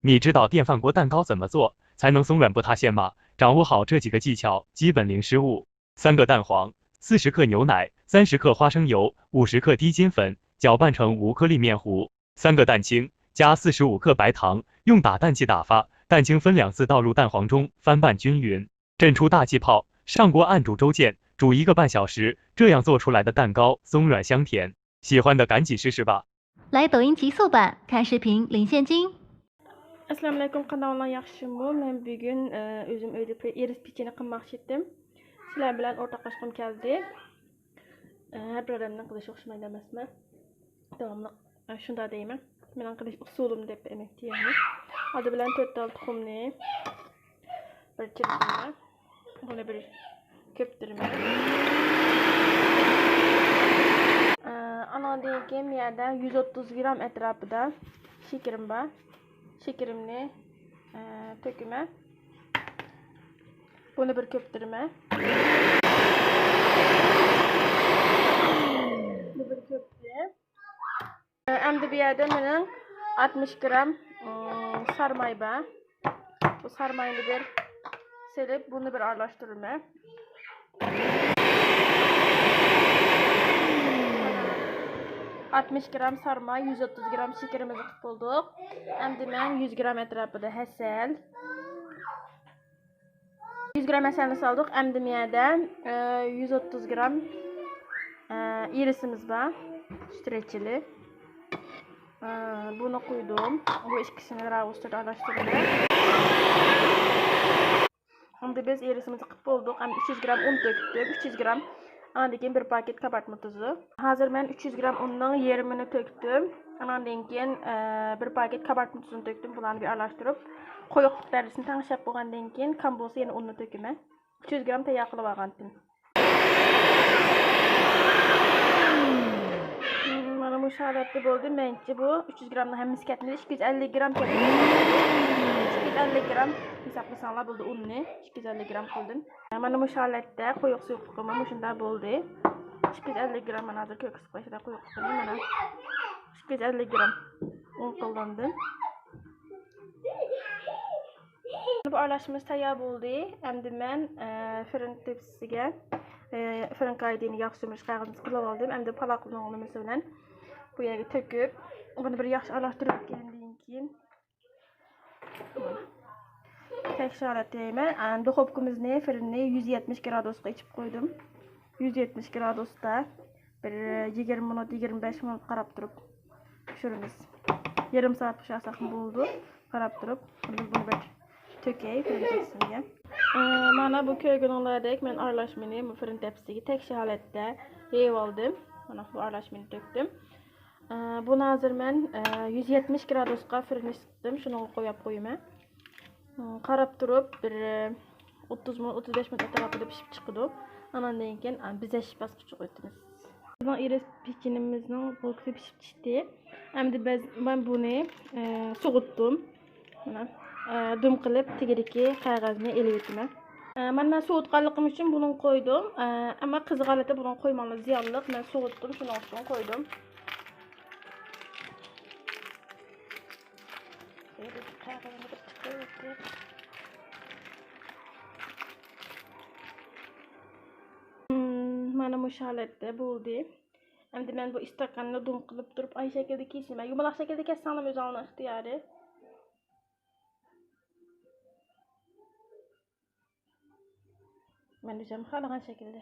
你知道电饭锅蛋糕怎么做才能松软不塌陷吗？掌握好这几个技巧，基本零失误。3个蛋黄，40克牛奶，30克花生油，50克低筋粉，搅拌成无颗粒面糊。3个蛋清，加45克白糖，用打蛋器打发，蛋清分2次倒入蛋黄中，翻拌均匀，震出大气泡。上锅按煮粥键，煮1个半小时，这样做出来的蛋糕松软香甜。喜欢的赶紧试试吧。来抖音极速版看视频领现金。 Assalamu alaykum, qandoqlar yaxshimi? Men bugun o'zim uyda eris pecheni qilmoqchi edim. Sizlar bilan o'rtoqlashgim keldi. Har bir odamning qilishi o'xshamaydi emasmi? Davomli shunday deyman. Mening qilish usulim deb emak deyman. Oldi bilan 4 ta tuxumni bir chirqaman. Buni bir ko'ptiraman. Andan keyin bu yerda 130 gram atrofida shakarim bor. Şekerimni töküme. Bunu bir köptürme. Bunu bir köptürme. Hem de bir yerde benim 60 gram sarmay var. Bu sarmayı bir serip bunu bir arlaştırma. ...60 gram sarma, 130 gram şekerimizi kıp bulduk. Hem de ben 100 gram etrafında hesel. 100 gram heselini saldık. Hem de miyada 130 gram irisimiz var. Streçili. Bunu koydum. Bu ikisini ravustur araştırdım. Hem de biz irisimizi kıp bulduk. Hem 300 gram un döktüm. 300 gram. Andan bir paket kabartma tuzu. Hazır ben 300 gram unun yarımını töktüm. Andan keyin bir paket kabartma tuzunu töktüm. Bularni bir aralashtirib, qo'yiqlik darajasini tanishib bo'lgandan keyin kam bo'lsa yana unni töküme. 300 gram tayyor qilib olgandim. Mana bu holatda bo'ldi. Menimcha bu 300 gramdan hammasi ketmadi. 250 gram ketdi. 250 gram hisoblasanglar bo'ldi unni. 250 gram qildim. Mana bu holatda qo'yiq suyuqligim shunday bo'ldi. 250 gram mana hozir ko'k qisqashida qo'yiqligim mana 250 gram un kullandım. Bu aralashmamiz tayyor bo'ldi. Endi men fırın tepsisiga fırın qaydini yağ sümürüş qog'ozini qilib oldim. Endi paloqni o'g'limiz bilan bu yerga to'kib, buni bir yaxshi aralashtirib olgandan keyin tekrar duxovkamizni fırını 170 gradusga ichib qo'ydim. 170 gradusda bir 20 minut 25 minut qarab turib pishiramiz. Yarım saat pişersak bo'ldi. Qarab turib, biz bunu bir tökey fırın tepsisiga. Mana bu ko'rganinglardek men aralashmani bu fırın tepsisiga tekrar holatda yeyib oldim. Mana bu aralashmani tökdüm. Bunu hozir men 170 gradusga fırını isitdim. Shuni qo'yib qo'yaman. Qarab turib bir 30 minut 35 minut atrofida pishib chiqdi. Andan keyin bezash bosqichiga o'tamiz. Bizning iris pechenimizning bo'lkisi pishib chiqdi. Endi ben bunu so'g'itdim. Mana dum qilib tegidagi qog'ozni elib o'taman. Men so'g'itganligim uchun buni qo'ydim. Ammo qizg'alida buni qo'ymoqlik ziyonli. Men so'g'itdim, shuning uchun qo'ydim. Mana bu holatda bo'ldi. Endi men bu istakanni dum qilib turib ay shaklda kesiman. Yumaloq shaklda kessam o'zingizning ixtiyori. Men o'zim xohlagan shaklda.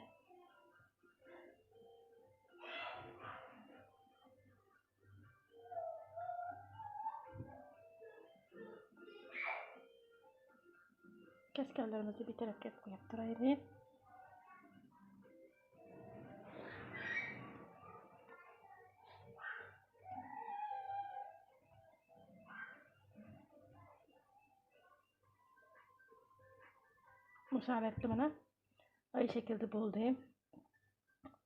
Kaskanlarimizni bir tarafga qo'yib turaylik. Bu holatda mana ay shaklda bo'ldi.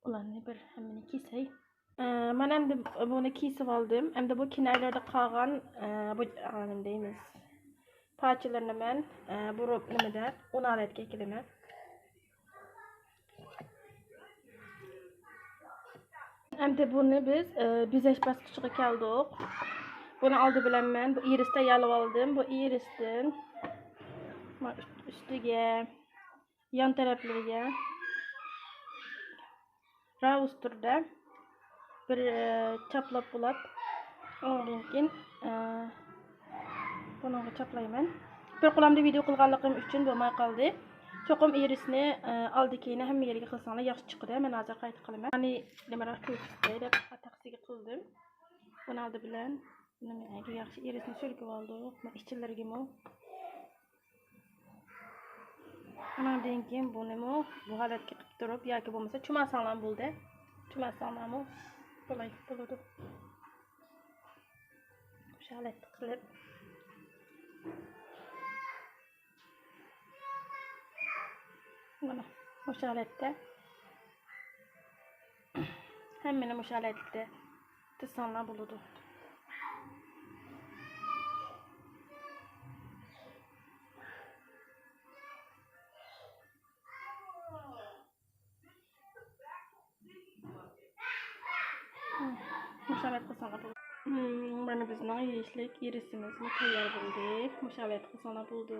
Ularni bir hammani kesay. Men endi buni kesib oldim. Endi bu kenarlarda qolgan bu nima deymiz? Parçalarını men bu nimada un aletga kilaman. Endi buni biz bezash bosqichiga keldik. Bunu aldı bilen ben. Bu iris'te yalıp aldım. Bu iris'ten üstüge, yan taraflarga raus turda bir çaplap bulap. Ondan keyin bunu çaplayman. Bir qo'lamda video qilganligim uchun bo'lmay qoldi. Cho'qim irisni oldikini hamma yerga qilsanglar yaxshi chiqadi. Men hozir qayta qilaman. Ya'ni nimaroq ko'rsatdi deb taqsiga qildim. Buni oldi bilan nimaga yaxshi irisni so'lkib oldik. Men ichilariga Ondan keyin buni bu holatga qilib turib yoki bo'lmasa chumasanglar bo'ldi. Chumasanglarmi bo'lay bo'ladi. O'sha holatni qilib mana o'sha holatda hammani o'sha holatda tizsanglar bo'ladi. Mushalat qilsanglar bo'ladi. Mana bizning yeyishlik irisimiz tayyor bo'ldi. Mushalat qilsanglar bo'ldi.